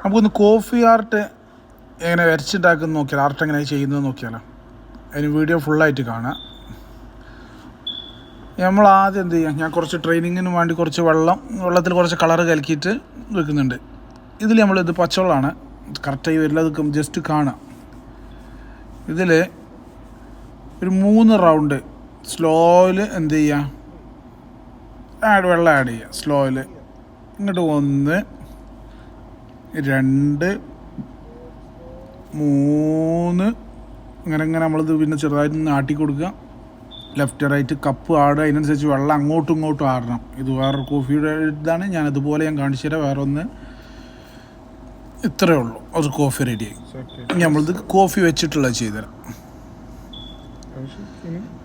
നമുക്കൊന്ന് coffee art എങ്ങനെ വരച്ചുണ്ടാക്കുന്നത് നോക്കിയാൽ, ആർട്ട് എങ്ങനെ ചെയ്യുന്നത് നോക്കിയാലോ. അതിന് വീഡിയോ ഫുള്ളായിട്ട് കാണാം. നമ്മൾ ആദ്യം എന്ത് ചെയ്യാം, ഞാൻ കുറച്ച് ട്രെയിനിങ്ങിന് വേണ്ടി കുറച്ച് വെള്ളത്തിൽ കുറച്ച് കളർ കലക്കിയിട്ട് വെക്കുന്നുണ്ട്. ഇതിൽ നമ്മളിത് പച്ചവെള്ളമാണ് കറക്റ്റായി വരില്ല, അത് ജസ്റ്റ് കാണാം. ഇതിൽ ഒരു 3 റൗണ്ട് സ്ലോയിൽ എന്ത് ചെയ്യുക, വെള്ളം ആഡ് ചെയ്യുക സ്ലോയിൽ. ഇങ്ങോട്ട് 1 2 3 ഇങ്ങനെ നമ്മളിത് പിന്നെ ചെറുതായിട്ട് ആട്ടി കൊടുക്കുക. ലെഫ്റ്റ് റൈറ്റ് കപ്പ് ആടുക, അതിനനുസരിച്ച് വെള്ളം അങ്ങോട്ടും ഇങ്ങോട്ടും ആടണം. ഇത് വേറൊരു കോഫിയുടെ ഇതാണ്, ഞാനതുപോലെ കാണിച്ചു തരാം. വേറെ ഒന്ന് ഇത്രയേ ഉള്ളൂ, അത് കോഫി റെഡിയായി. നമ്മളിത് കോഫി വെച്ചിട്ടുള്ളത് ചെയ്തുതരാം.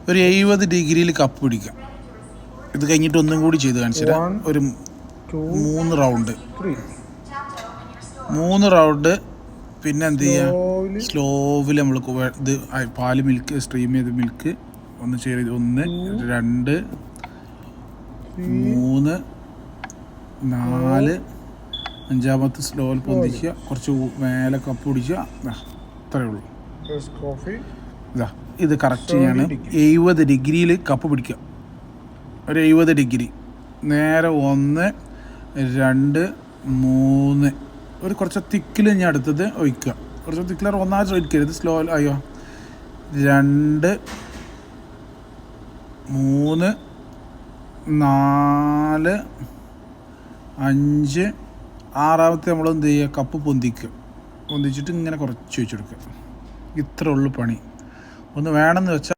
ഒരു 70 ഡിഗ്രിയിൽ കപ്പ് പിടിക്കാം. ഇത് കഴിഞ്ഞിട്ട് ഒന്നും കൂടി ചെയ്ത് കാണിച്ചു തരാം. ഒരു 3 റൗണ്ട് പിന്നെ എന്ത് ചെയ്യുക, സ്ലോവിൽ നമ്മൾ ഇത് പാല് മിൽക്ക് സ്ട്രീം ചെയ്ത് മിൽക്ക് ഒന്ന് ചെയ്ത് 1 2 3 4 5 സ്ലോയിൽ പൊന്തിക്കുക. കുറച്ച് മേലെ കപ്പ് പിടിക്കുക. അത്രയേ ഉള്ളൂ. ഇതാ ഇത് കറക്റ്റ് ഞാൻ 70 ഡിഗ്രിയിൽ കപ്പ് പിടിക്കുക. ഒരു 70 ഡിഗ്രി നേരെ 1 2 3 ഒരു കുറച്ച് തിക്കിൽ ഞാൻ അടുത്തത് ഒഴിക്കുക. കുറച്ച് തിക്കിലർ ഒന്നാമത് ഒഴിക്കരുത്, സ്ലോ. അയ്യോ 2 3 4 5 6 നമ്മൾ എന്ത് ചെയ്യുക, കപ്പ് പൊന്തിച്ചിട്ട് ഇങ്ങനെ കുറച്ച് ഒഴിച്ചെടുക്കുക. ഇത്ര ഉള്ളു പണി. ഒന്ന് വേണമെന്ന് വെച്ചാൽ